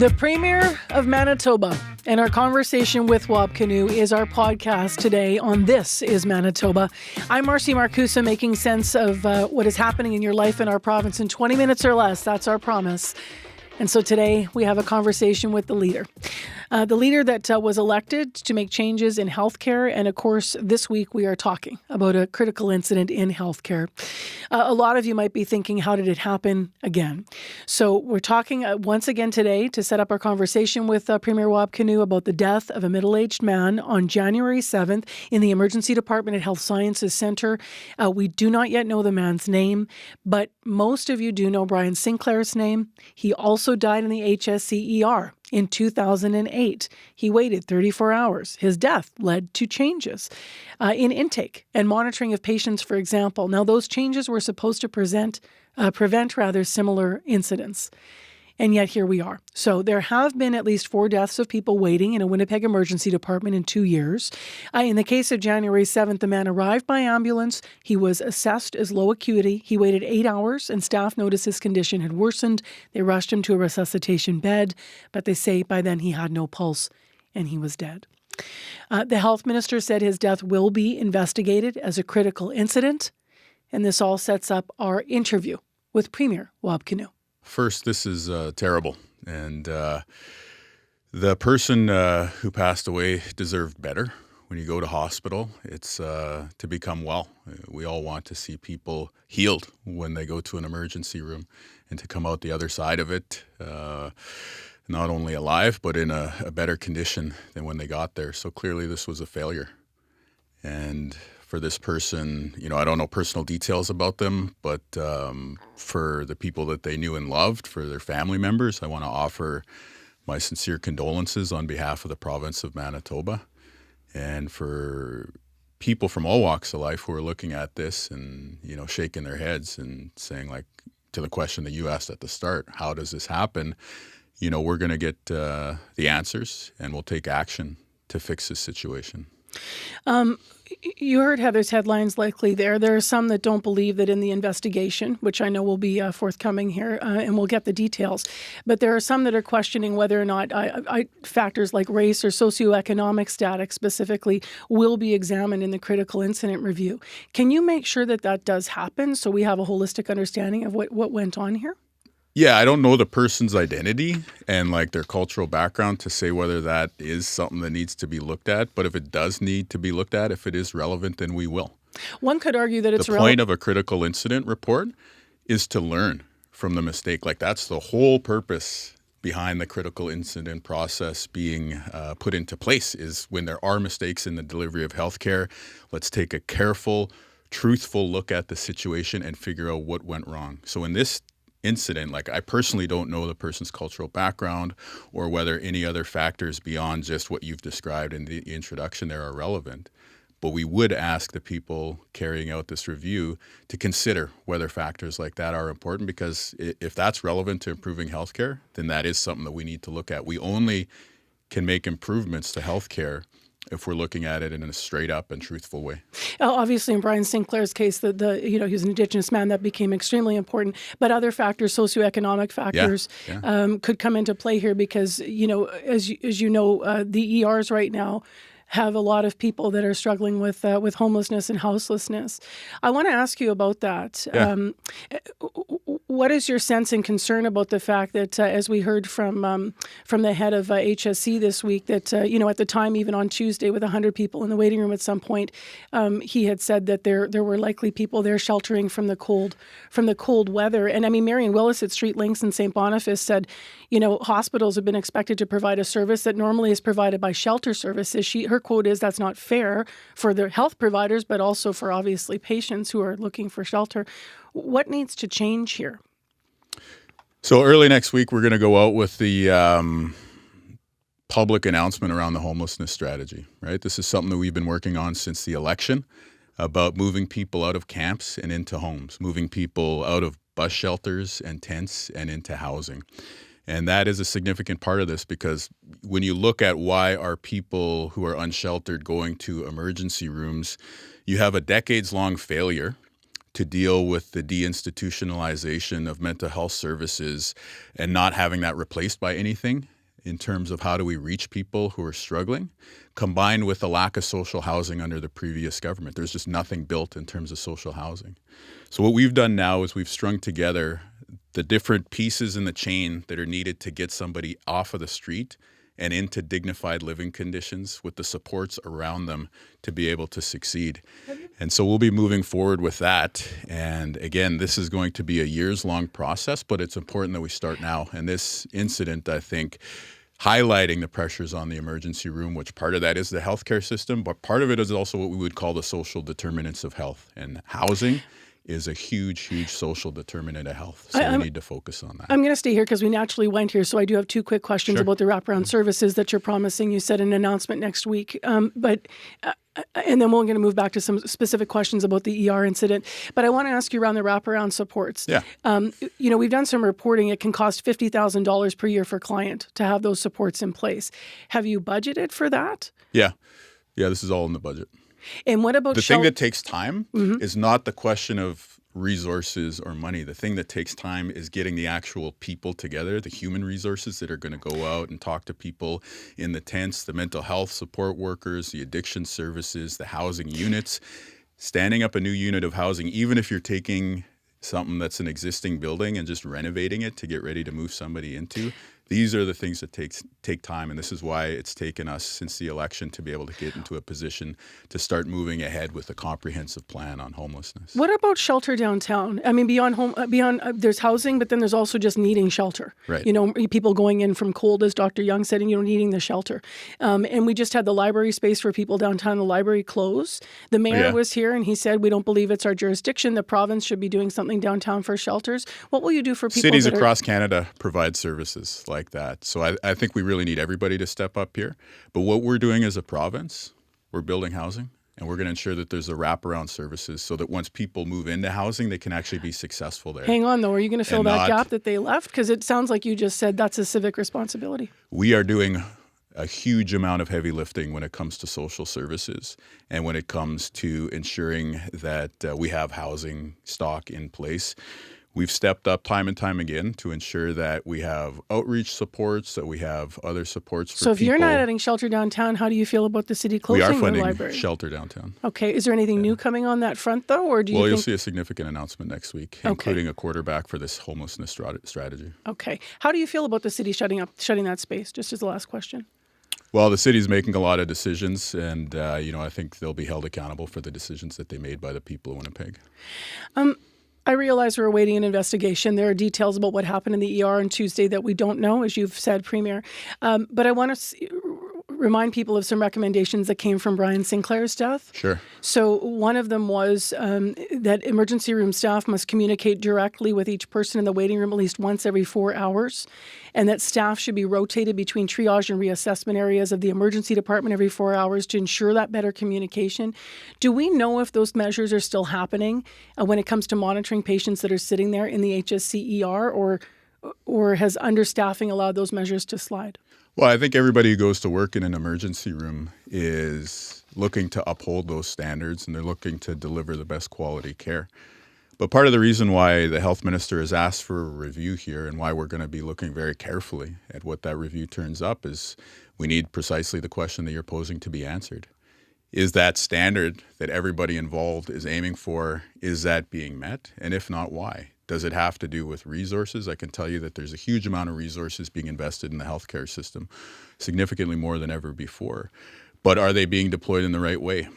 The Premier of Manitoba and our conversation with Wab Kinew is our podcast today on This is Manitoba. I'm Marcy Marcusa, making sense of what is happening in your life in our province in 20 minutes or less. That's our promise. And so today we have a conversation with the leader that was elected to make changes in healthcare. And of course, this week we are talking about a critical incident in healthcare. A lot of you might be thinking, how did it happen again? So we're talking once again today to set up our conversation with Premier Wab Kinew about the death of a middle-aged man on January 7th in the Emergency Department at Health Sciences Centre. We do not yet know the man's name, but most of you do know Brian Sinclair's name. He also died in the HSCER in 2008. He waited 34 hours. His death led to changes in intake and monitoring of patients, for example. Now, those changes were supposed to prevent similar incidents. And yet here we are. So there have been at least 4 deaths of people waiting in a Winnipeg emergency department in 2 years. In the case of January 7th, the man arrived by ambulance. He was assessed as low acuity. He waited 8 hours and staff noticed his condition had worsened. They rushed him to a resuscitation bed, but they say by then he had no pulse and he was dead. The health minister said his death will be investigated as a critical incident. And this all sets up our interview with Premier Wab Kinew. First, this is terrible, and the person who passed away deserved better. When you go to hospital, it's to become well. We all want to see people healed when they go to an emergency room and to come out the other side of it, not only alive, but in a better condition than when they got there. So clearly this was a failure. And for this person, I don't know personal details about them, but for the people that they knew and loved, for their family members, I want to offer my sincere condolences on behalf of the province of Manitoba. And for people from all walks of life who are looking at this and, shaking their heads and saying, like, to the question that you asked at the start, how does this happen? We're going to get the answers and we'll take action to fix this situation. You heard Heather's headlines likely there. There are some that don't believe that in the investigation, which I know will be forthcoming here, and we'll get the details. But there are some that are questioning whether or not factors like race or socioeconomic status specifically will be examined in the critical incident review. Can you make sure that that does happen so we have a holistic understanding of what went on here? Yeah, I don't know the person's identity and their cultural background to say whether that is something that needs to be looked at. But if it does need to be looked at, if it is relevant, then we will. One could argue that it's the point of a critical incident report is to learn from the mistake. That's the whole purpose behind the critical incident process being put into place, is when there are mistakes in the delivery of healthcare, let's take a careful, truthful look at the situation and figure out what went wrong. So in this incident, I personally don't know the person's cultural background or whether any other factors beyond just what you've described in the introduction there are relevant. But we would ask the people carrying out this review to consider whether factors like that are important, because if that's relevant to improving healthcare, then that is something that we need to look at. We only can make improvements to healthcare if we're looking at it in a straight up and truthful way. Obviously, in Brian Sinclair's case, he's an Indigenous man, that became extremely important. But other factors, socioeconomic factors, could come into play here because, as you know, the ERs right now have a lot of people that are struggling with homelessness and houselessness. I want to ask you about that. Yeah. What is your sense and concern about the fact that, as we heard from the head of HSC this week, that at the time, even on Tuesday, with 100 people in the waiting room at some point, he had said that there were likely people there sheltering from the cold weather. And I mean, Marion Willis at Street Links in St. Boniface said, hospitals have been expected to provide a service that normally is provided by shelter services. Her quote is, that's not fair for the health providers, but also for obviously patients who are looking for shelter. What needs to change here? So early next week, we're going to go out with the public announcement around the homelessness strategy, right? This is something that we've been working on since the election, about moving people out of camps and into homes, moving people out of bus shelters and tents and into housing. And that is a significant part of this, because when you look at why are people who are unsheltered going to emergency rooms, you have a decades-long failure to deal with the deinstitutionalization of mental health services and not having that replaced by anything in terms of how do we reach people who are struggling, combined with the lack of social housing under the previous government. There's just nothing built in terms of social housing. So what we've done now is we've strung together the different pieces in the chain that are needed to get somebody off of the street and into dignified living conditions with the supports around them to be able to succeed. And so we'll be moving forward with that. And again, this is going to be a years-long process, but it's important that we start now. And this incident, I think, highlighting the pressures on the emergency room, which part of that is the healthcare system, but part of it is also what we would call the social determinants of health. And housing is a huge, huge social determinant of health. So we need to focus on that. I'm going to stay here because we naturally went here. So I do have two quick questions about the wraparound services that you're promising. You said an announcement next week. And then we're going to move back to some specific questions about the ER incident. But I want to ask you around the wraparound supports. Yeah. We've done some reporting. It can cost $50,000 per year for a client to have those supports in place. Have you budgeted for that? Yeah. Yeah, this is all in the budget. And what about the thing that takes time is not the question of resources or money. The thing that takes time is getting the actual people together, the human resources that are going to go out and talk to people in the tents, the mental health support workers, the addiction services, the housing units. Standing up a new unit of housing, even if you're taking something that's an existing building and just renovating it to get ready to move somebody into. These are the things that take time, and this is why it's taken us since the election to be able to get into a position to start moving ahead with a comprehensive plan on homelessness. What about shelter downtown? I mean, beyond there's housing, but then there's also just needing shelter. Right. People going in from cold, as Dr. Young said, and needing the shelter. And we just had the library space for people downtown. The library closed. The mayor was here, and he said, we don't believe it's our jurisdiction. The province should be doing something downtown for shelters. What will you do for people? Cities across Canada provide services like that. So I think we really need everybody to step up here. But what we're doing as a province, we're building housing, and we're going to ensure that there's a wraparound services so that once people move into housing, they can actually be successful there. Hang on, though. Are you going to fill that gap that they left? Because it sounds like you just said that's a civic responsibility. We are doing a huge amount of heavy lifting when it comes to social services and when it comes to ensuring that we have housing stock in place. We've stepped up time and time again to ensure that we have outreach supports, that we have other supports for people. So if you're not adding shelter downtown, how do you feel about the city closing the library? We are funding shelter downtown. Okay. Is there anything new coming on that front, though? Or do you you'll see a significant announcement next week, including a quarterback for this homelessness strategy. Okay. How do you feel about the city shutting that space, just as the last question? Well, the city's making a lot of decisions, and I think they'll be held accountable for the decisions that they made by the people of Winnipeg. I realize we're awaiting an investigation. There are details about what happened in the ER on Tuesday that we don't know, as you've said, Premier. But I want to remind people of some recommendations that came from Brian Sinclair's death. Sure. So one of them was that emergency room staff must communicate directly with each person in the waiting room at least once every 4 hours, and that staff should be rotated between triage and reassessment areas of the emergency department every 4 hours to ensure that better communication. Do we know if those measures are still happening when it comes to monitoring patients that are sitting there in the HSC ER, or has understaffing allowed those measures to slide? Well, I think everybody who goes to work in an emergency room is looking to uphold those standards, and they're looking to deliver the best quality care. But part of the reason why the health minister has asked for a review here and why we're going to be looking very carefully at what that review turns up is we need precisely the question that you're posing to be answered. Is that standard that everybody involved is aiming for, is that being met? And if not, why? Does it have to do with resources? I can tell you that there's a huge amount of resources being invested in the healthcare system, significantly more than ever before. But are they being deployed in the right way?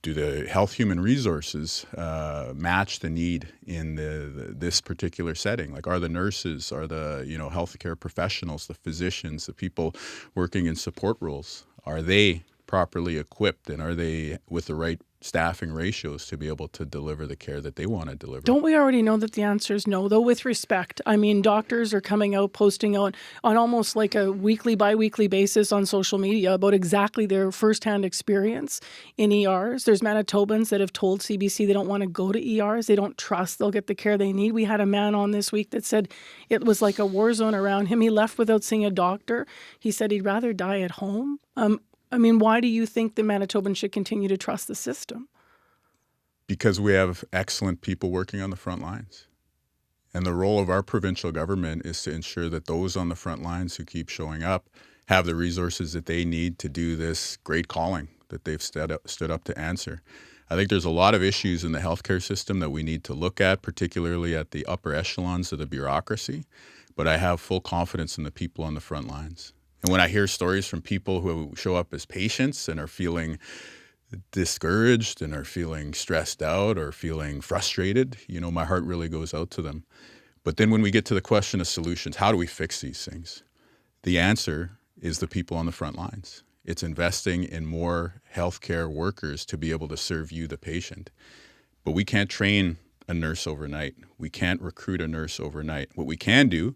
Do the health human resources match the need in this particular setting? Like, are the nurses, are the healthcare professionals, the physicians, the people working in support roles, are they properly equipped, and are they with the right staffing ratios to be able to deliver the care that they want to deliver? Don't we already know that the answer is no, though, with respect? I mean, doctors are coming out, posting out on almost like a weekly, bi-weekly basis on social media about exactly their firsthand experience in ERs. There's Manitobans that have told CBC they don't want to go to ERs. They don't trust they'll get the care they need. We had a man on this week that said it was like a war zone around him. He left without seeing a doctor. He said he'd rather die at home. Why do you think the Manitobans should continue to trust the system? Because we have excellent people working on the front lines. And the role of our provincial government is to ensure that those on the front lines who keep showing up have the resources that they need to do this great calling that they've stood up to answer. I think there's a lot of issues in the healthcare system that we need to look at, particularly at the upper echelons of the bureaucracy. But I have full confidence in the people on the front lines. And when I hear stories from people who show up as patients and are feeling discouraged and are feeling stressed out or feeling frustrated, my heart really goes out to them. But then when we get to the question of solutions, how do we fix these things? The answer is the people on the front lines. It's investing in more healthcare workers to be able to serve you, the patient. But we can't train a nurse overnight. We can't recruit a nurse overnight. What we can do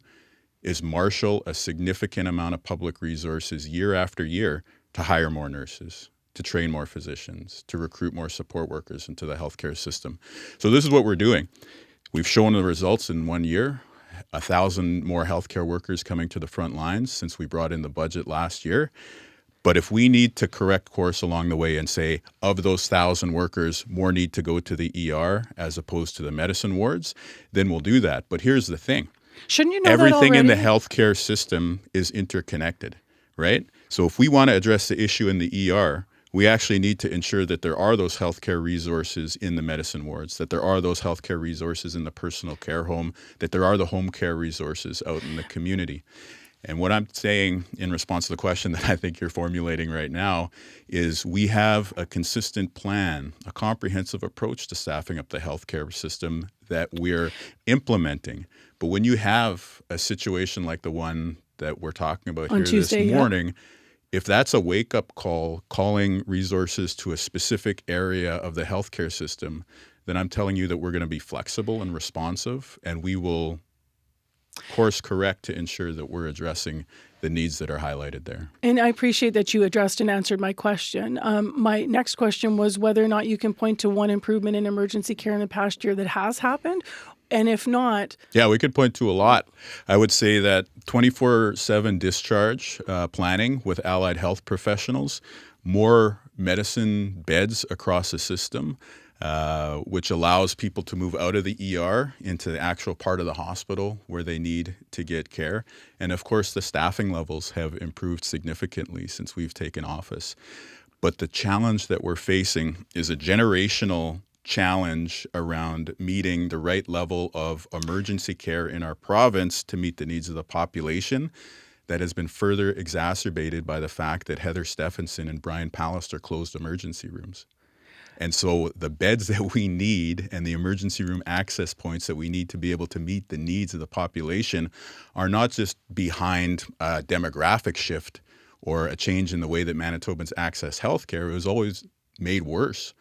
is marshal a significant amount of public resources year after year to hire more nurses, to train more physicians, to recruit more support workers into the healthcare system. So this is what we're doing. We've shown the results in 1 year, 1,000 more healthcare workers coming to the front lines since we brought in the budget last year. But if we need to correct course along the way and say, of those 1,000 workers, more need to go to the ER as opposed to the medicine wards, then we'll do that. But here's the thing. Shouldn't you know everything that already? In the healthcare system is interconnected, right? So if we want to address the issue in the ER, we actually need to ensure that there are those healthcare resources in the medicine wards, that there are those healthcare resources in the personal care home, that there are the home care resources out in the community. And what I'm saying in response to the question that I think you're formulating right now is we have a consistent plan, a comprehensive approach to staffing up the healthcare system that we're implementing. But when you have a situation like the one that we're talking about on here Tuesday, this morning, if that's a wake-up call, calling resources to a specific area of the healthcare system, then I'm telling you that we're going to be flexible and responsive, and we will course correct to ensure that we're addressing the needs that are highlighted there. And I appreciate that you addressed and answered my question. My next question was whether or not you can point to one improvement in emergency care in the past year that has happened. And if not... Yeah, we could point to a lot. I would say that 24/7 discharge planning with allied health professionals, more medicine beds across the system, which allows people to move out of the ER into the actual part of the hospital where they need to get care. And of course, the staffing levels have improved significantly since we've taken office. But the challenge that we're facing is a generational challenge around meeting the right level of emergency care in our province to meet the needs of the population that has been further exacerbated by the fact that Heather Stephenson and Brian Pallister closed emergency rooms. And so the beds that we need and the emergency room access points that we need to be able to meet the needs of the population are not just behind a demographic shift or a change in the way that Manitobans access healthcare. It was always made worse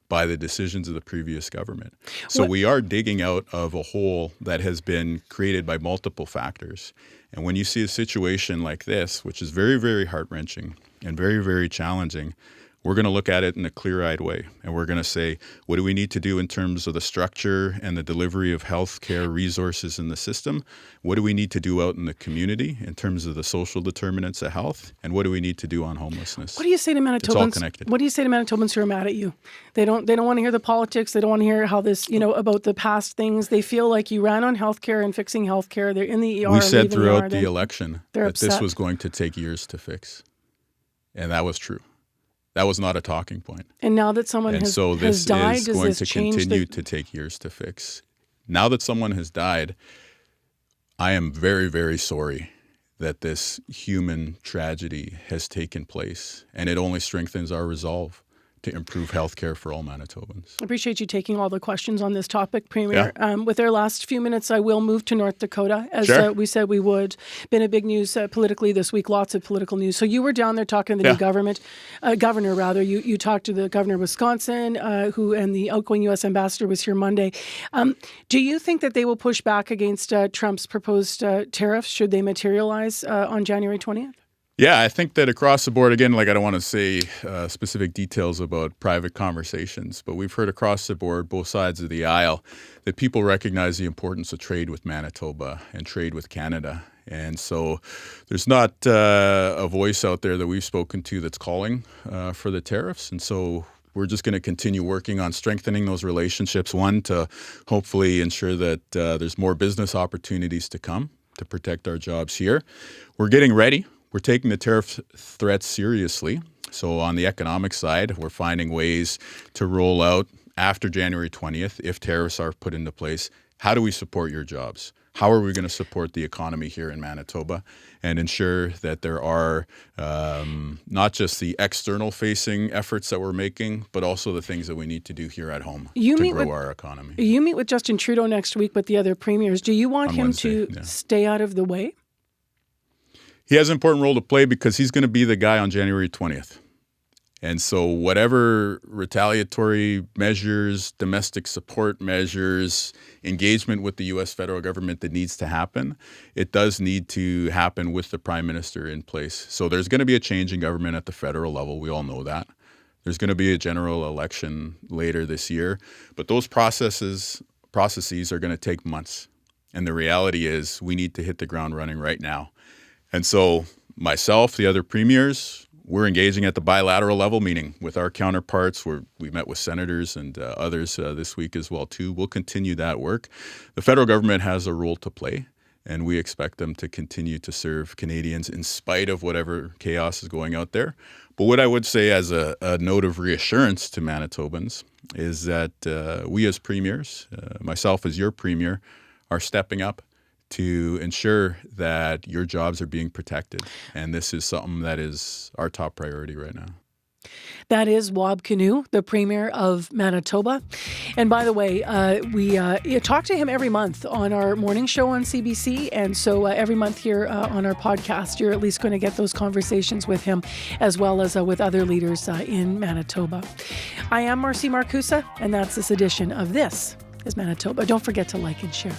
by the decisions of the previous government. So we are digging out of a hole that has been created by multiple factors. And when you see a situation like this, which is very, very heart-wrenching and very, very challenging, we're going to look at it in a clear-eyed way. And we're going to say, what do we need to do in terms of the structure and the delivery of healthcare resources in the system? What do we need to do out in the community in terms of the social determinants of health? And what do we need to do on homelessness? What do you say to Manitobans? It's all connected. What do you say to Manitobans who are mad at you? They don't want to hear the politics. They don't want to hear how this, about the past things. They feel like you ran on healthcare and fixing healthcare. They're in the ER. We said throughout the election that upset. This was going to take years to fix. And that was true. That was not a talking point. And now that someone has died, this is going to continue to take years to fix. Now that someone has died, I am very, very sorry that this human tragedy has taken place, and it only strengthens our resolve to improve healthcare for all Manitobans. I appreciate you taking all the questions on this topic, Premier. Yeah. With our last few minutes, I will move to North Dakota, as we said we would. Been a big news politically this week, lots of political news. So you were down there talking to the new governor. You talked to the governor of Wisconsin, and the outgoing U.S. ambassador was here Monday. Do you think that they will push back against Trump's proposed tariffs should they materialize on January 20th? Yeah, I think that across the board, again, I don't want to say specific details about private conversations, but we've heard across the board, both sides of the aisle, that people recognize the importance of trade with Manitoba and trade with Canada. And so there's not a voice out there that we've spoken to that's calling for the tariffs. And so we're just going to continue working on strengthening those relationships. One, to hopefully ensure that there's more business opportunities to come to protect our jobs here. We're getting ready. We're taking the tariff threats seriously. So on the economic side, we're finding ways to roll out after January 20th, if tariffs are put into place. How do we support your jobs? How are we going to support the economy here in Manitoba and ensure that there are not just the external facing efforts that we're making, but also the things that we need to do here at home to grow our economy? You meet with Justin Trudeau next week with the other premiers. Do you want him to stay out of the way? He has an important role to play because he's going to be the guy on January 20th. And so whatever retaliatory measures, domestic support measures, engagement with the U.S. federal government that needs to happen, it does need to happen with the Prime Minister in place. So there's going to be a change in government at the federal level. We all know that. There's going to be a general election later this year. But those processes are going to take months. And the reality is we need to hit the ground running right now. And so myself, the other premiers, we're engaging at the bilateral level, meaning with our counterparts. We met with senators and others this week as well, too. We'll continue that work. The federal government has a role to play, and we expect them to continue to serve Canadians in spite of whatever chaos is going out there. But what I would say as a note of reassurance to Manitobans is that we as premiers, myself as your premier, are stepping up to ensure that your jobs are being protected. And this is something that is our top priority right now. That is Wab Kinew, the Premier of Manitoba. And by the way, we talk to him every month on our morning show on CBC. And so every month here on our podcast, you're at least going to get those conversations with him as well as with other leaders in Manitoba. I am Marcy Marcusa, and that's this edition of This is Manitoba. Don't forget to like and share.